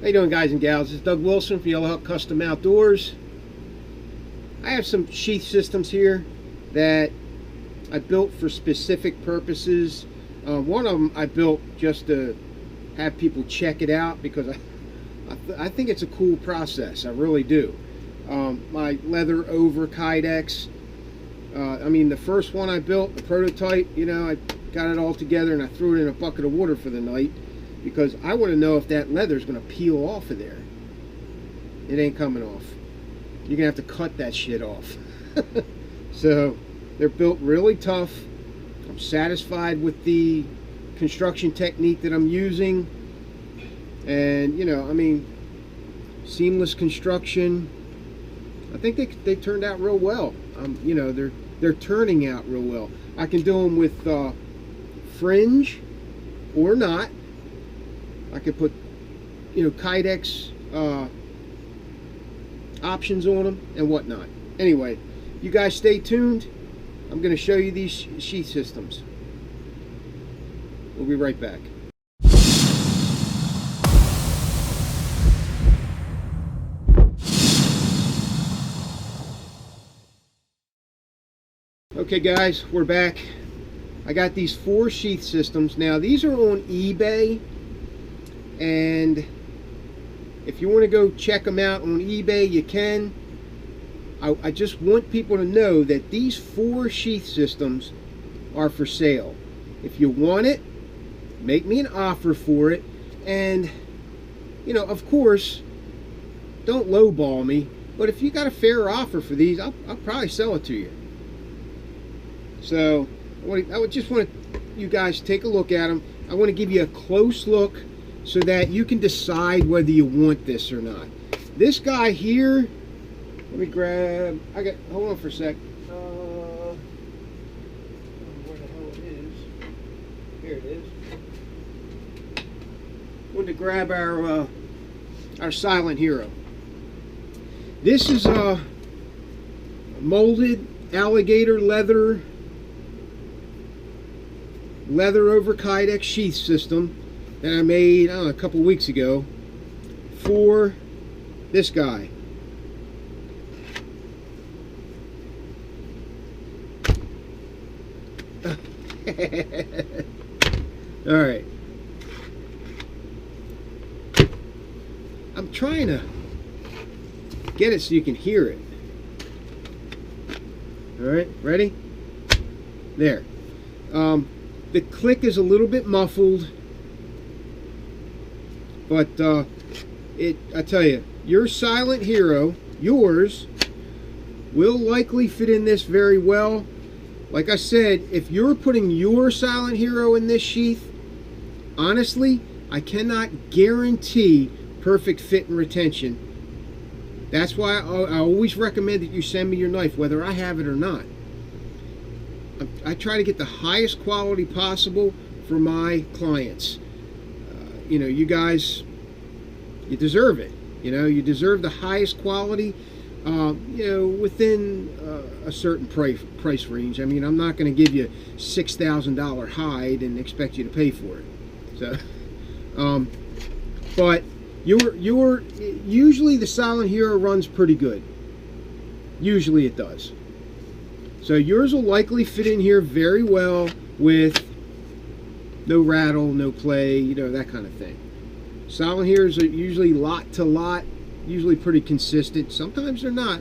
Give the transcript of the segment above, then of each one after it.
How you doing, guys and gals? This is Doug Wilson from Yellow Hut Custom Outdoors. I have some sheath systems here that I built for specific purposes. One of them I built just to have people check it out because I think it's a cool process. I really do. My leather over Kydex. I mean, the first one I built, the prototype, you know, I got it all together and I threw it in a bucket of water for the night because I want to know if that leather is going to peel off of there. It ain't coming off. You're going to have to cut that shit off. So they're built really tough. I'm satisfied with the construction technique that I'm using. And, you know, I mean, seamless construction. I think they turned out real well. You know, they're turning out real well. I can do them with fringe or not. I could put, you know, Kydex options on them and whatnot. Anyway, you guys stay tuned. I'm going to show you these sheath systems. We'll be right back. Okay guys, we're back. I got these 4 sheath systems. Now these are on eBay, and if you want to go check them out on eBay, you can. I just want people to know that these 4 sheath systems are for sale. If you want it, make me an offer for it, and you know, of course, don't lowball me, but if you got a fair offer for these, I'll probably sell it to you. So I would just want you guys to take a look at them. I want to give you a close look so that you can decide whether you want this or not. This guy here, let me grab, hold on for a sec. Where the hell it is? Here it is. I wanted to grab our Silent Hero. This is a molded alligator leather over Kydex sheath system that I made, I don't know, a couple weeks ago for this guy. All right. I'm trying to get it so you can hear it. All right, ready? There. The click is a little bit muffled, but I tell you, your Silent Hero, yours, will likely fit in this very well. Like I said, if you're putting your Silent Hero in this sheath, honestly, I cannot guarantee perfect fit and retention. That's why I always recommend that you send me your knife, whether I have it or not. I try to get the highest quality possible for my clients. You know, you guys, you deserve it. You know, you deserve the highest quality, you know, within a certain price range. I mean, I'm not going to give you $6,000 hide and expect you to pay for it. So, but usually the Silent Hero runs pretty good. Usually it does. So yours will likely fit in here very well with no rattle, no play, you know, that kind of thing. Silent Heroes are usually lot to lot, usually pretty consistent. Sometimes they're not.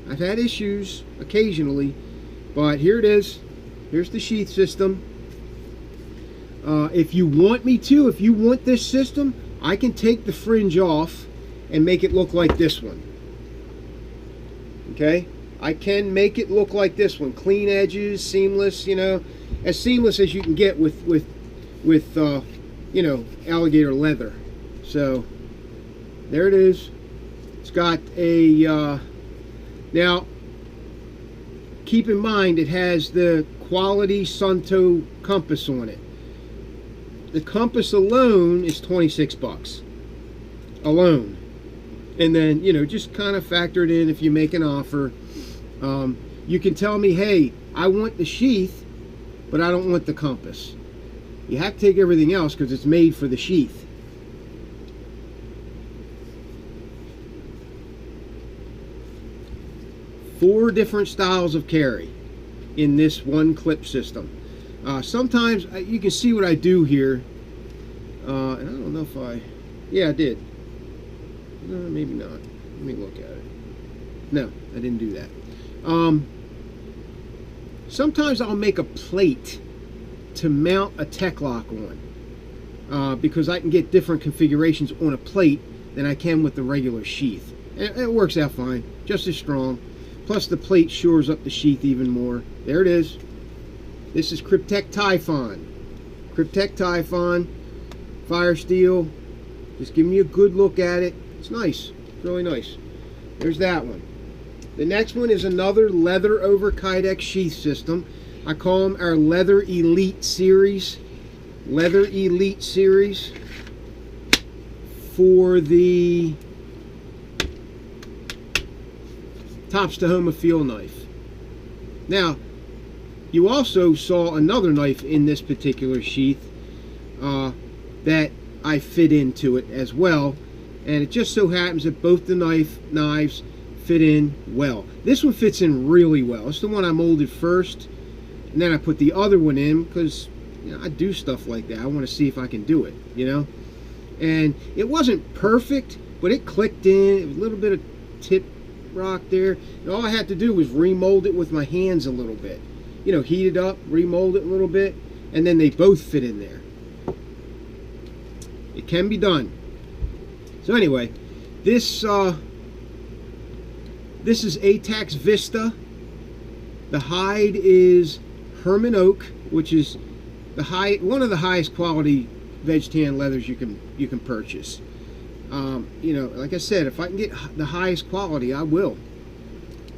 I've had issues occasionally, but here it is. Here's the sheath system. If you want me to, if you want this system, I can take the fringe off and make it look like this one. Okay? I can make it look like this one. Clean edges, seamless, you know, as seamless as you can get with you know, alligator leather. So there it is. It's got a now keep in mind it has the quality Sunto compass on it. The compass alone is 26 bucks alone, and then, you know, just kind of factor it in if you make an offer. You can tell me, hey, I want the sheath, but I don't want the compass. You have to take everything else because it's made for the sheath. 4 different styles of carry in this one clip system. Sometimes you can see what I do here, and I don't know if yeah, I did. No, maybe not. Let me look at it. No, I didn't do that. Sometimes I'll make a plate to mount a tech lock on, because I can get different configurations on a plate than I can with the regular sheath. And it works out fine, just as strong. Plus the plate shores up the sheath even more. There it is. This is Kryptek Typhon. Kryptek Typhon, fire steel. Just giving you a good look at it. It's nice, it's really nice. There's that one. The next one is another leather over Kydex sheath system. I call them our Leather Elite series. Leather Elite series for the Tops to Homa Field knife. Now, you also saw another knife in this particular sheath that I fit into it as well, and it just so happens that both the knives fit in well. This one fits in really well. It's the one I molded first, and then I put the other one in because, you know, I do stuff like that. I want to see if I can do it, you know. And it wasn't perfect, but it clicked in. It was a little bit of tip rock there, and all I had to do was remold it with my hands a little bit. You know, heat it up, remold it a little bit, and then they both fit in there. It can be done. So anyway, this is Atax Vista. The hide is Herman Oak, which is one of the highest quality veg tan leathers you can purchase. You know, like I said, if I can get the highest quality, I will.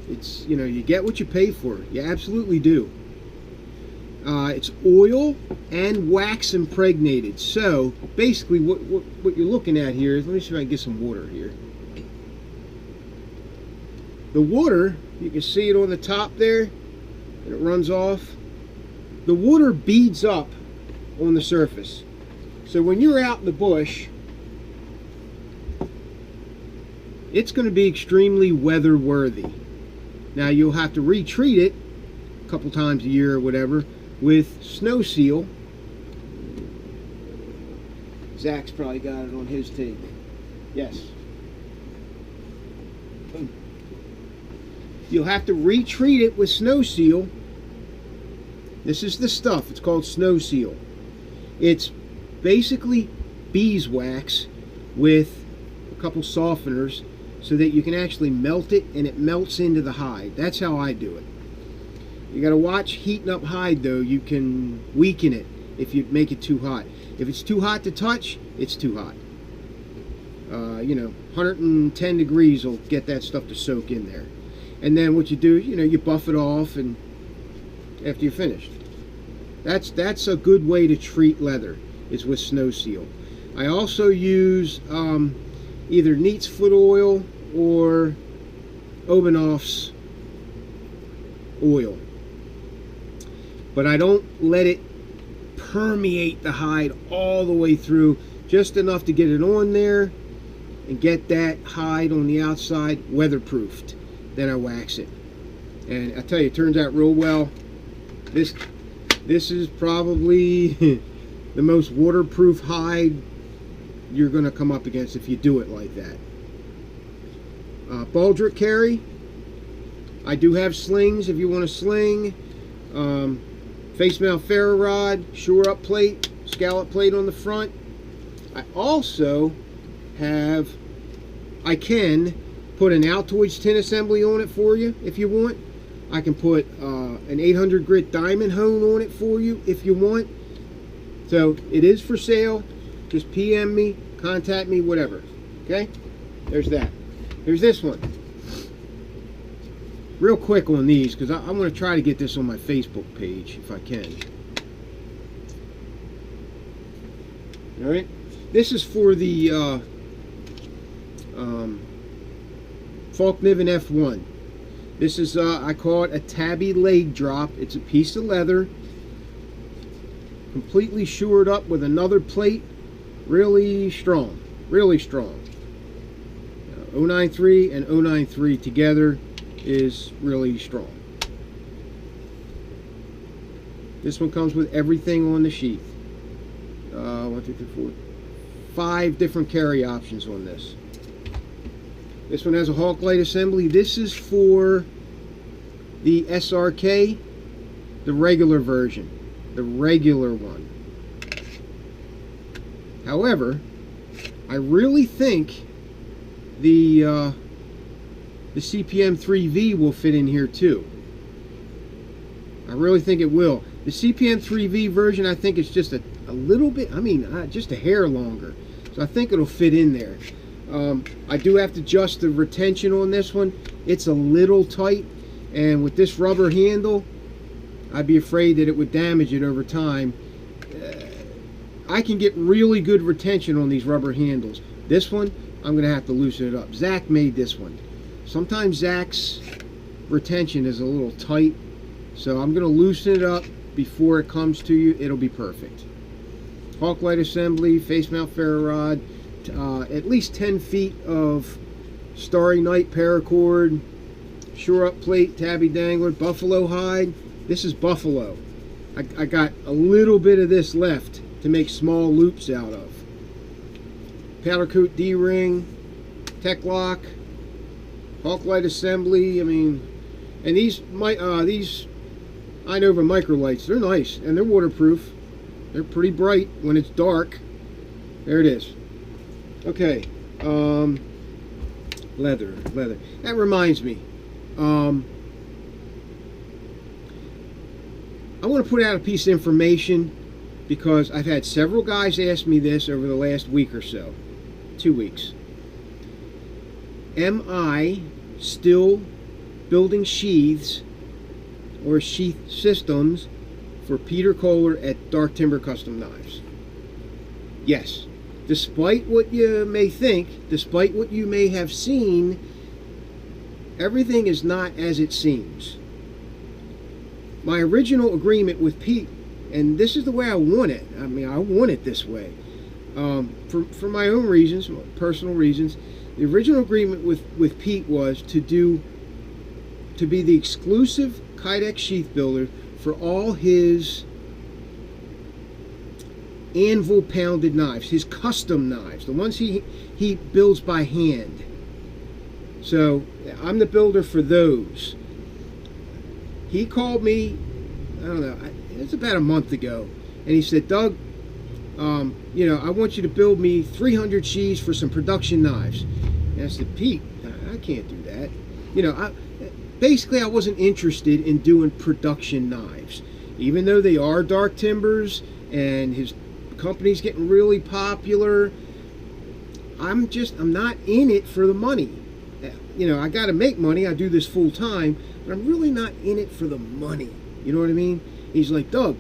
It's, you know, you get what you pay for. You absolutely do. It's oil and wax impregnated. So basically, what you're looking at here is, let me see if I can get some water here. The water, you can see it on the top there, and it runs off. The water beads up on the surface. So when you're out in the bush, it's going to be extremely weather worthy. Now you'll have to retreat it a couple times a year or whatever with snow seal. Zach's probably got it on his tape. Yes. Boom. You'll have to retreat it with snow seal. This is the stuff. It's called snow seal. It's basically beeswax with a couple softeners so that you can actually melt it and it melts into the hide. That's how I do it. You got to watch heating up hide though. You can weaken it if you make it too hot. If it's too hot to touch, it's too hot. You know, 110 degrees will get that stuff to soak in there. And then what you do, you know, you buff it off and after you're finished. That's a good way to treat leather, is with snow seal. I also use either Neat's foot oil or Obanoff's oil. But I don't let it permeate the hide all the way through, just enough to get it on there and get that hide on the outside weatherproofed. Then I wax it. And I tell you, it turns out real well. This is probably the most waterproof hide you're going to come up against if you do it like that. Baldric carry. I do have slings if you want to sling. Face mount ferro rod, shore up plate, scallop plate on the front. I also have, I can put an Altoids tin assembly on it for you if you want. I can put an 800 grit diamond hone on it for you if you want. So it is for sale. Just PM me, contact me, whatever. Okay? There's that. There's this one. Real quick on these, because I want to try to get this on my Facebook page if I can. Alright? This is for the Fallkniven F1. This is, I call it a tabby leg drop. It's a piece of leather, completely shored up with another plate. Really strong. Really strong. 093 and 093 together. is really strong. This one comes with everything on the sheath. 1, 2, 3, 4, 5 different carry options on this. This one has a Hawk light assembly. This is for the SRK, the regular version, the regular one. However, I really think the CPM 3V will fit in here too. I really think it will. The CPM 3V version, I think it's just a little bit, just a hair longer. So I think it'll fit in there. I do have to adjust the retention on this one. It's a little tight, and with this rubber handle, I'd be afraid that it would damage it over time. I can get really good retention on these rubber handles. This one, I'm going to have to loosen it up. Zach made this one. Sometimes Zach's retention is a little tight, so I'm going to loosen it up before it comes to you. It'll be perfect. Hawk light assembly, face mount ferro rod, at least 10 feet of Starry Night paracord, shore up plate, tabby dangler, buffalo hide. This is buffalo. I got a little bit of this left to make small loops out of. Powder coat D-ring, tech lock, Hawk light assembly. And these Inova micro lights, they're nice and they're waterproof. They're pretty bright when it's dark. There it is. Okay, leather. That reminds me. I want to put out a piece of information because I've had several guys ask me this over the last week or so, 2 weeks. Am I still building sheaths or sheath systems for Peter Kohler at Dark Timber Custom Knives? Yes. Despite what you may think, despite what you may have seen, everything is not as it seems. My original agreement with Pete, and this is the way I want it. I want it this way. For my own reasons, personal reasons, the original agreement with Pete was to be the exclusive Kydex sheath builder for all his anvil pounded knives, his custom knives, the ones he builds by hand. So I'm the builder for those. He called me, I don't know, it's about a month ago, and he said, Doug, I want you to build me 300 sheaths for some production knives. And I said, Pete, I can't do that. Basically I wasn't interested in doing production knives, even though they are dark timbers and his company's getting really popular. I'm not in it for the money. I got to make money. I do this full time, but I'm really not in it for the money. You know what I mean? He's like, Doug,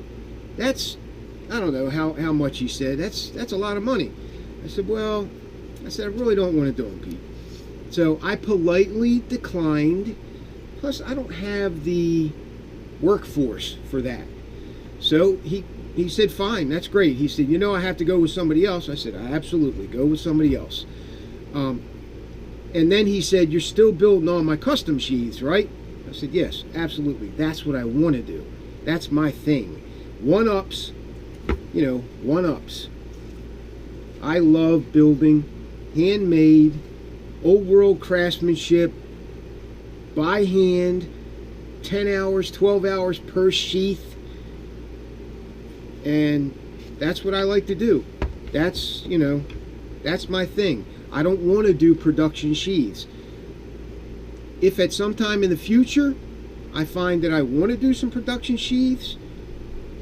that's, I don't know how much he said. That's a lot of money. I said, well, I really don't want to do them, Pete. So I politely declined. Plus, I don't have the workforce for that. So he said, fine, that's great. He said, I have to go with somebody else. I said, absolutely, go with somebody else. And then he said, you're still building all my custom sheaths, right? I said, yes, absolutely. That's what I want to do. That's my thing. One-ups, one-ups. I love building handmade, old world craftsmanship, by hand, 10 hours, 12 hours per sheath. And that's what I like to do. That's my thing. I don't want to do production sheaths. If at some time in the future I find that I want to do some production sheaths,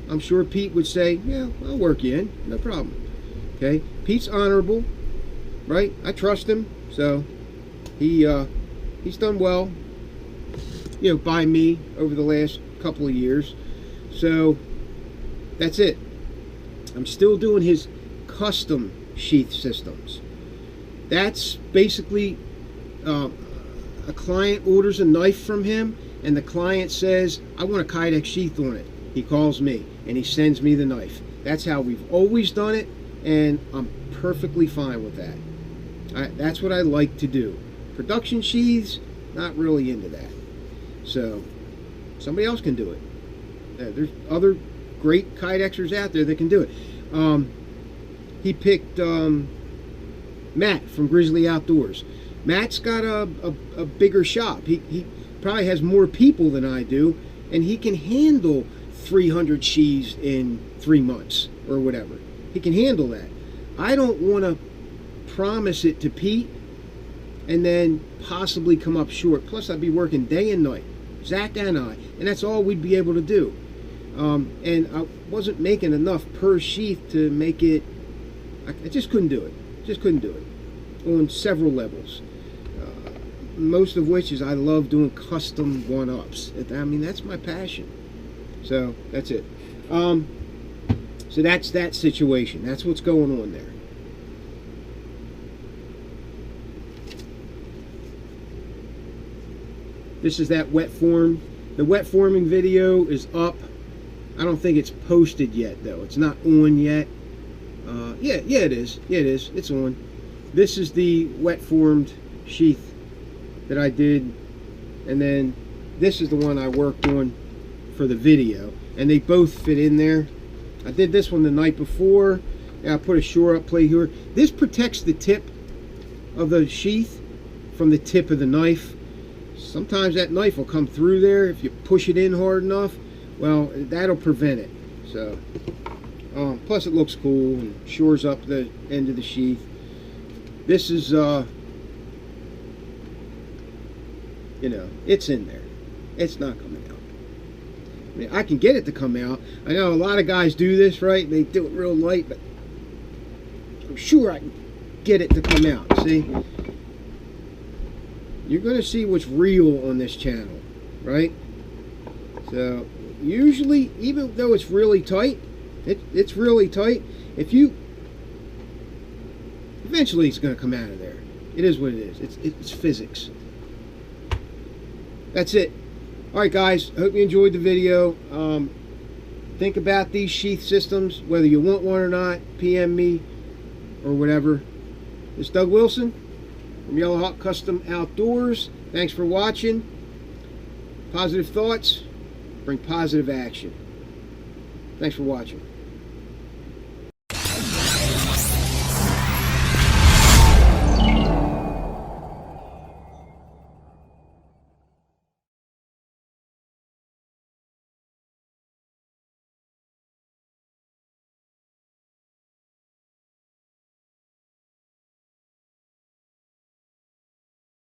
I'm sure Pete would say, yeah, I'll work you in, no problem. Okay, Pete's honorable, right? I trust him, so he's done well, by me over the last couple of years. So that's it. I'm still doing his custom sheath systems. That's basically a client orders a knife from him, and the client says, I want a Kydex sheath on it. He calls me, and he sends me the knife. That's how we've always done it, and I'm perfectly fine with that. That's what I like to do. Production sheaths, not really into that. So somebody else can do it. There's other great Kydexers out there that can do it. He picked Matt from Grizzly Outdoors. Matt's got a bigger shop. He probably has more people than I do, and he can handle 300 sheaths in 3 months or whatever. He can handle that. I don't want to promise it to Pete and then possibly come up short. Plus, I'd be working day and night, Zach and I, and that's all we'd be able to do. And I wasn't making enough per sheath to make it. I just couldn't do it. Just couldn't do it on several levels. Most of which is I love doing custom one-ups. I mean, that's my passion. So that's it. So that's that situation. That's what's going on there. This is that wet form. The wet forming video is up. I don't think it's posted yet, though. It's not on yet. Yeah, it is. Yeah, it is. It's on. This is the wet formed sheath that I did, and then this is the one I worked on for the video, and they both fit in there. I did this one the night before, and I put a shore up plate here. This protects the tip of the sheath from the tip of the knife. Sometimes that knife will come through there if you push it in hard enough. Well, that'll prevent it. So plus it looks cool and shores up the end of the sheath. This is you know, it's in there. It's not coming out. I mean, I can get it to come out. I know a lot of guys do this, right? They do it real light, but I'm sure I can get it to come out. See? You're going to see what's real on this channel, right? So, usually, even though it's really tight, it's really tight, eventually it's going to come out of there. It is what it is. It's physics. That's it. Alright guys, I hope you enjoyed the video. Think about these sheath systems, whether you want one or not. PM me or whatever. This is Doug Wilson from Yellow Hawk Custom Outdoors. Thanks for watching. Positive thoughts bring positive action. Thanks for watching.